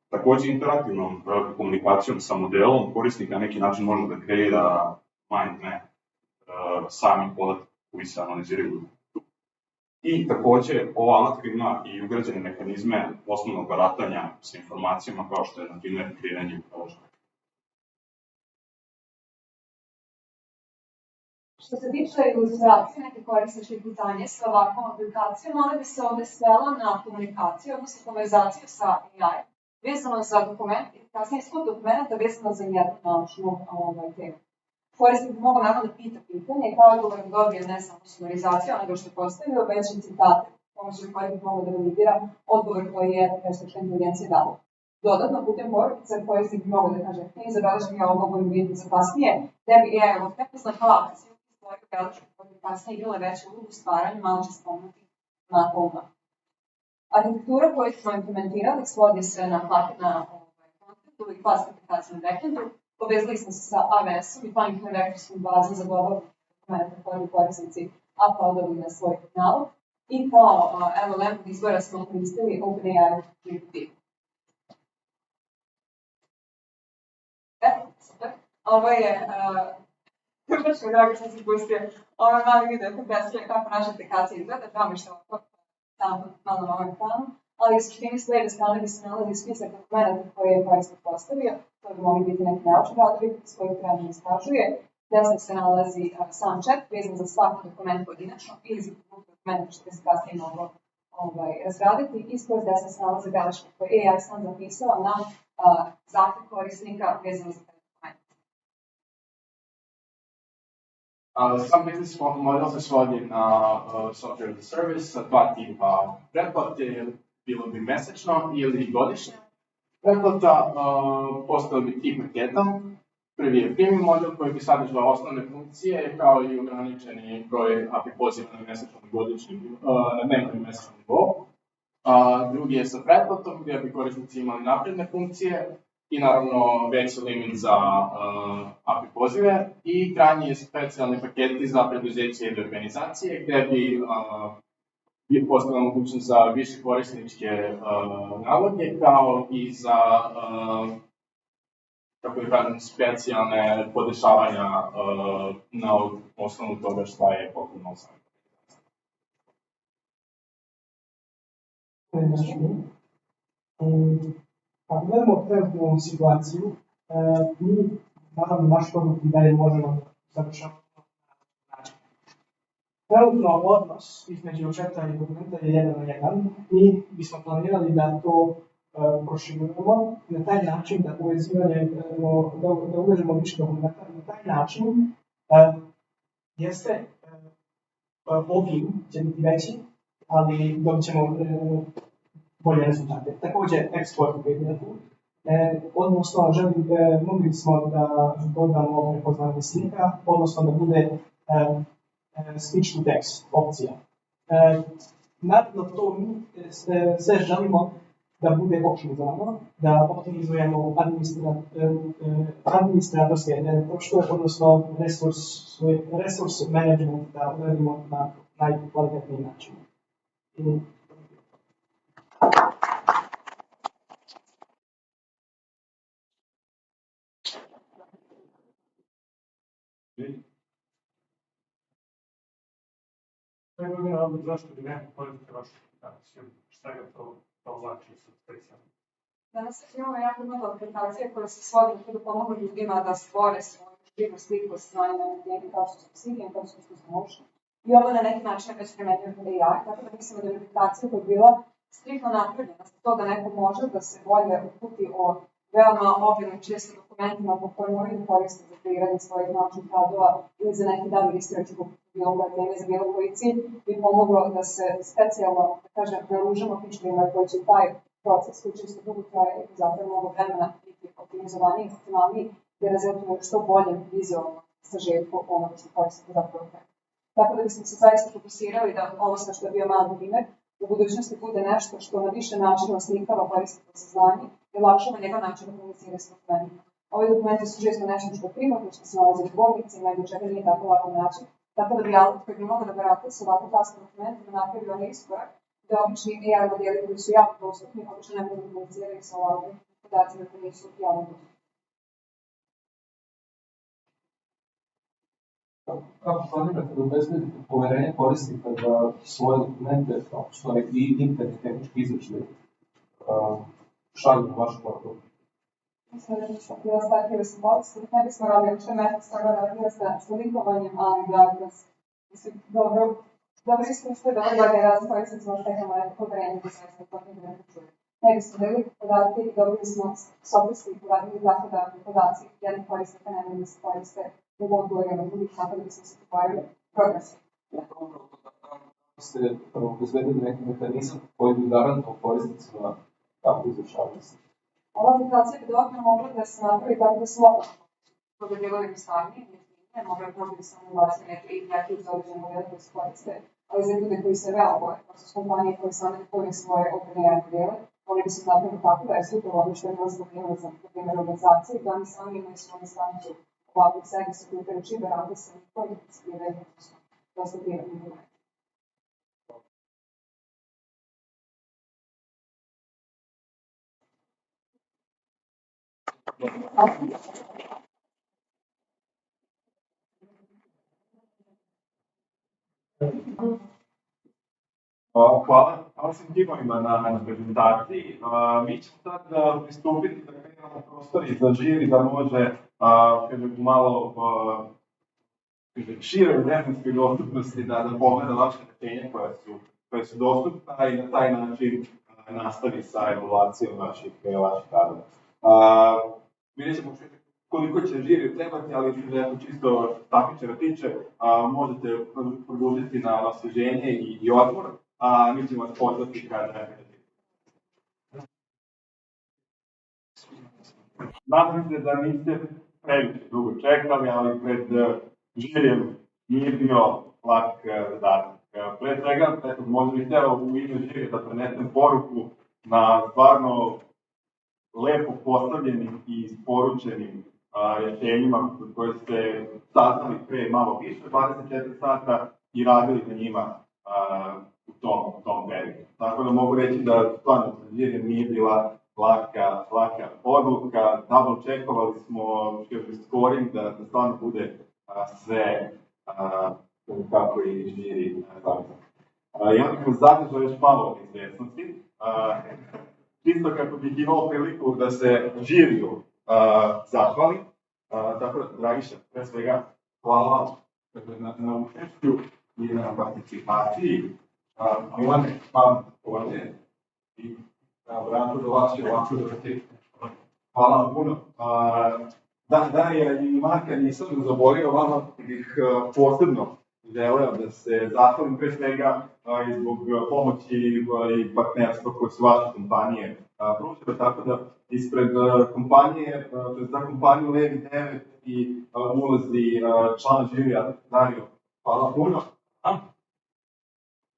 Također, interaktivnom komunikacijom sa modelom, korisnik na neki način može da kreira mind map samih podataka koji se analiziraju. I također, ova alatka ima i ugrađene mehanizme osnovnog baratanja sa informacijama kao što je, na primjer, kreiranje položaja. Što se tiče ilustracije, neke korisničke putanije sa ovakvom aplikacijom, ona bi se ovdje svela na komunikaciju, odnosno konverzaciju sa AI, vezano za dokument i kasnije skup dokumenta vezano za jednu naučnu temu. Korisnik bi mogao naravno da pita pitanje, kao odgovor dobije ne samo sumarizaciju onoga što je postavio, već i citate, pomoću koje bi mogao da validira odgovor koji je veštačka inteligencija dala. Dodatno, putem porukice korisnik bi mogao da kaže, ti zabeleži mi ovo mogu vidjeti za kasnije, tebi je evo prepozna kao akciju, stvorio beležku koja bi kasnije igrala veću ulogu u stvaranju malo će spomenuti na polma. Arhitektura koju smo implementirali svodi se na kontentu i klasičnu aplikaciju na backendu. Povezali smo se sa AWS-om i pametnom vektorskom bazom za globalne dokumenta koje bi korisnici uploadali na svoj kanal. I kao LLM izbora smo koristili OpenAI GPT. Super. Ovo je baš mi drago što si pustio ovaj mali video koji predstavlja kako naša aplikacija izgleda, žao mi što ovo tamo malo na ovom ekranu, ali u suštini s lijeve strane bi se nalazi spisak dokumenta koje je korisnik postavio, to bi mogli biti neki naučni radovi s kojih treba da istražuje. Desno se nalazi sam chat, vezan za svaki dokument pojedinačno ili za dokumenta što bi se kasnije moglo razraditi. Ispod desno se nalazi beleška koje je AI sam zapisao na zahtev korisnika vezano za Sam business model se svodi na software as a service sa dva tipa pretplate, bilo bi mesečno ili godišnje. Pretplata postala bi tip paketa. Prvi je premium model koji bi sadržao osnovne funkcije kao i ograničeni broj API poziva na mesečnom i godišnjem, na dnevnom i mesečnom nivou. Drugi je sa pretplatom gdje bi korisnici imali napredne funkcije i naravno veći limit za API pozive i krajnji je specijalni paketi za preduzeće i organizacije gdje bi postala mogućnost za više korisničke naloge kao i za kako da kažem, specijalne podešavanja na osnovu toga šta je potrebno sa Ako gledamo trenutnu situaciju, mi, naravno, naš produkt i dalje možemo završavati na način. Trenutno odnos između četa i dokumenta je 1:1 i bismo planirali da to proširujemo na taj način da povezivanje, da uvežemo više dokumenta na taj način jeste obim će biti veći, ali dobit ćemo bolje rezultate. Također, eksport u PDF-u. Odnosno, mogli smo da dodamo prepoznanje slika, odnosno da bude speech to text opcija. Naravno, to mi sve želimo da bude optimizovano, da optimizujemo administratorske troškove, odnosno resource management da uradimo na najkvalitetniji način. Sve godine odbog zašto bi neko koristiti vašu aplikaciju, šta je to znači sa specijalno? Danas imamo jako mnogo aplikacije koje se svode da pomogu ljudima da stvore svoju živu sliku od strane medijene kao što su Obsidian, kao što su Notion. I ovo na neki način već primenjuje kod AI, tako da mislimo da je aplikacija koja je bila striktno napravljena za to da neko može da se bolje uputi o veoma obilnim često dokumentima po kojim moraju koristiti za kreiranje svojih naučnih radova ili za neki dan research po bilo koje teme za bilo koji cilj bi pomoglo da se specijalno, da kažem, naružimo pičkima koji će taj proces koji čisto dugo traje i zapravo mnogo vremena biti optimizovaniji i optimalniji da rezultuju što boljem vizualno sažetku onoga što koristite zapravo treba. Tako da bismo se zaista fokusirali da ovo sve što je bio mali primjer u budućnosti bude nešto što na više načina oslikava korisnika saznanje i lakšava njegov način da komunicira s dokumentima. Ovi dokumenti su često nešto što je primarno, što se nalazi u zbornicima i do čega nije tako lako način. Tako da bi autor koji bi mogao da barata sa ovakvim kasnim dokumentima napravio onaj iskorak da obični AI modeli koji su jako dostupni, obično ne mogu komunicirati sa ovakvim podacima koji nisu javno dostupni. Kako planirate da obezbedite poverenje korisnika da svoje dokumente, kao što neki interni tehnički izračaj, šalju na vašu platformu? Mislim da ću bila stavljive sa bolesti, ne bismo radili uopšte metod toga radila sa linkovanjem, ali da mislim, dobro iskustvo je da gledaju razne korisnicima stekamo neko poverenje da se to ne čuje. Ne bismo delili podatke i dobili smo softverski poradili tako da podaci jednih korisnika ne mogu da se koriste u odgovorima drugih, tako da bismo se pokvarili progresivno. Ste obezbedili neki mehanizam koji bi garantovao korisnicima kako izvršavaju se. Ova aplikacija bi dodatno mogla da se napravi tako da se lokalno to bi bilo jednostavnije, ne mogla bi samo ubaciti neki uz određene modele koji se koriste, ali za ljude koji se veoma boje, kao su kompanije koje same kupuje svoje OpenAI modele, oni bi se napravili tako da je super ono što je bilo zbogljeno za primjer organizacije, da oni sami imaju svoju instancu ovakvog servisa koji uteruči da rade sa njihovim skrivenim, odnosno dosta privatnim informacijama. Hvala svim timovima na prezentaciji. Mi ćemo sad pristupiti da krenemo prostori za žiri da može malo šire vremenske dostupnosti da pogleda vaše rešenja koje su dostupna i na taj način nastavi sa evaluacijom vaših radova. Vidjet ćemo koliko će žiri trebati, ali čisto takmičara tiče, možete produžiti na osveženje i odmor, a mi ćemo vas pozvati kada. Nadam se da niste previše dugo čekali, ali pred žirijem nije bio lak zadatak. Pre svega, možda bih hteo u ime žirija da prenesem poruku na stvarno lepo postavljenim i isporučenim rješenjima koje ste saznali pre malo više, 24 sata i radili na njima u tom periodu. Tako da mogu reći da stvarno žirijem nije bila laka odluka, double checkovali smo scoring da stvarno bude sve kako i žiri zamislio. Ja bih vas zadržao još malo izvesnosti, čisto kako bih imao priliku da se žiriju zahvalim. Tako da, Dragiša, pre svega, hvala vam na učešću i na participaciji. Milane, vam ovdje i Branko do vas će ovako dovrti. Hvala vam puno. Darija i Marka nisam zaborio, vama bih posebno želeo da se zahvalim pre svega i zbog pomoći i partnerstva koje su vaše kompanije pružile, tako da ispred kompanije, za kompaniju Levi 9 i ulazi član žirija Dario. Hvala puno.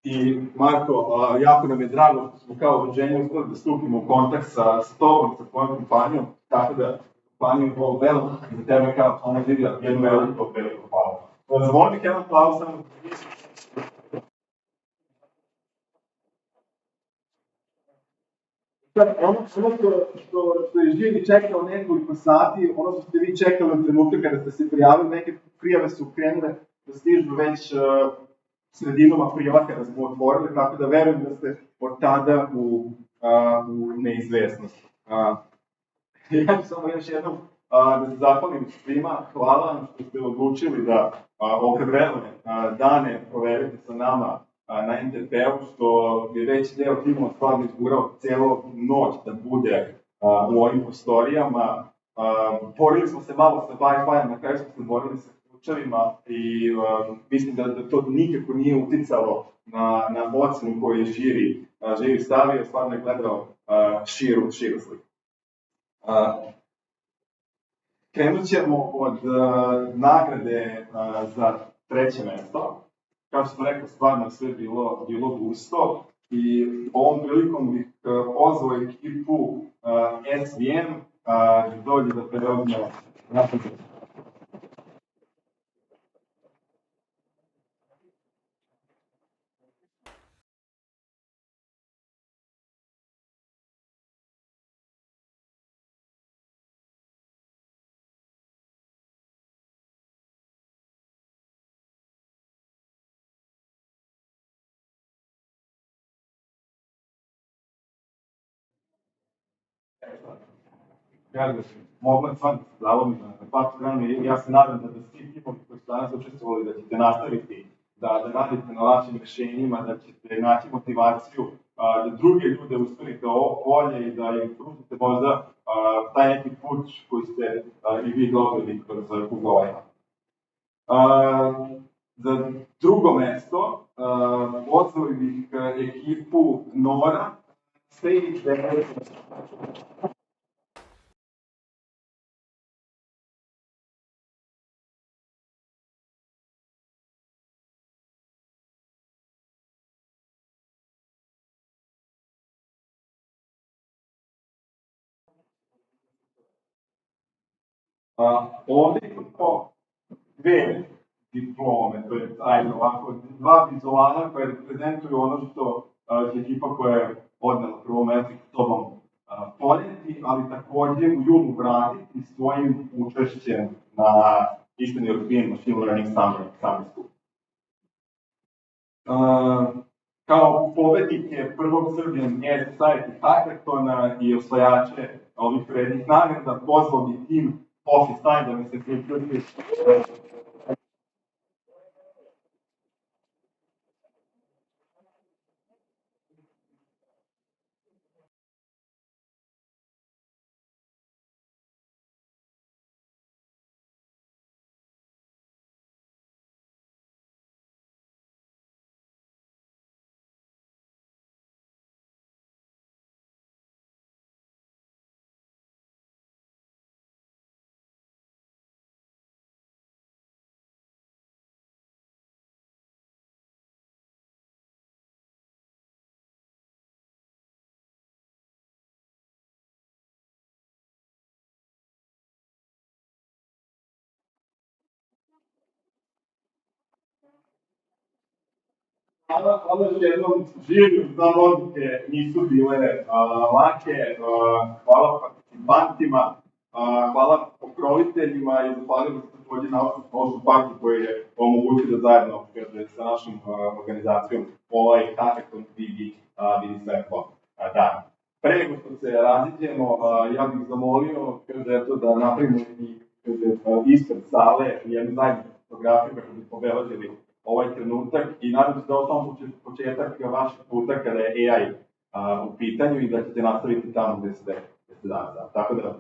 I Marko, jako nam je drago što smo kao udruženje uspeli da stupimo u kontakt sa tobom, sa tvojom kompanijom, tako da kompaniju Volbel za tebe kao člana žirija jedno veliko hvala. Zamolim bih jedan aplauz samo. Ono što je žiri čekao nekoliko sati, ono što ste vi čekali od trenutka kada ste se prijavili, neke prijave su krenule da stižu već sredinom aprila kada smo otvorili, tako da verujem da ste od tada u neizvesnosti. Ja ću samo još jednom da se zahvalim svima, hvala vam što ste odlučili da okrevrelne dane provedete sa nama na NTP-u, što je već deo timova stvarno izgurao celo noć da bude u ovim prostorijama. Borili smo se malo sa Wi-Fi-em, na kraju smo se borili sa ključevima i mislim da to nikako nije uticalo na ocenu koju je žiri stavio, stvarno je gledao širu sliku. Krenut ćemo od nagrade za treće mesto. Kao što sam rekao, stvarno sve bilo gusto i ovom prilikom bih pozvao ekipu SVM da dođe da preuzme napad. da se mogla stvarno zavoditi na svaku stranu i ja se nadam da svi timovi koji su danas učestvovali da ćete nastaviti da radite na vašim rešenjima, da ćete naći motivaciju da druge ljude usmerite bolje i da im pružite možda taj neki put koji ste i vi dobili kroz ovaj. Za drugo mesto pozvao bih ekipu Nora, Stage Dance. Ovdje imamo dve diplome, to je ajde ovako, dva vizuala koje reprezentuju ono što je ekipa koja je odnela prvo mesto s tobom poneti, ali takođe u julu vratiti svojim učešćem na Eastern European Machine Learning Summer School. Kao pobednike prvog Serbian Air Society Hackathona i osvajače ovih vrednih nagrada pozvao bi tim Office Time da mi se priključi. Hvala još jednom živim, znam odluke nisu bile lake, hvala participantima, hvala pokroviteljima i zahvaljujem se takođe na Naučnom parku koji je omogućio da zajedno sa našom organizacijom ovaj hackathon vidi svetlo dan. Pre nego što se raziđemo, ja bih zamolio da napravimo ispred sale jednu zajednicu fotografiju kako bi obeležili ovaj trenutak i nadam se da je osnovno početak vašeg puta kada je AI u pitanju i da ćete nastaviti tamo gde ste danas. Tako da,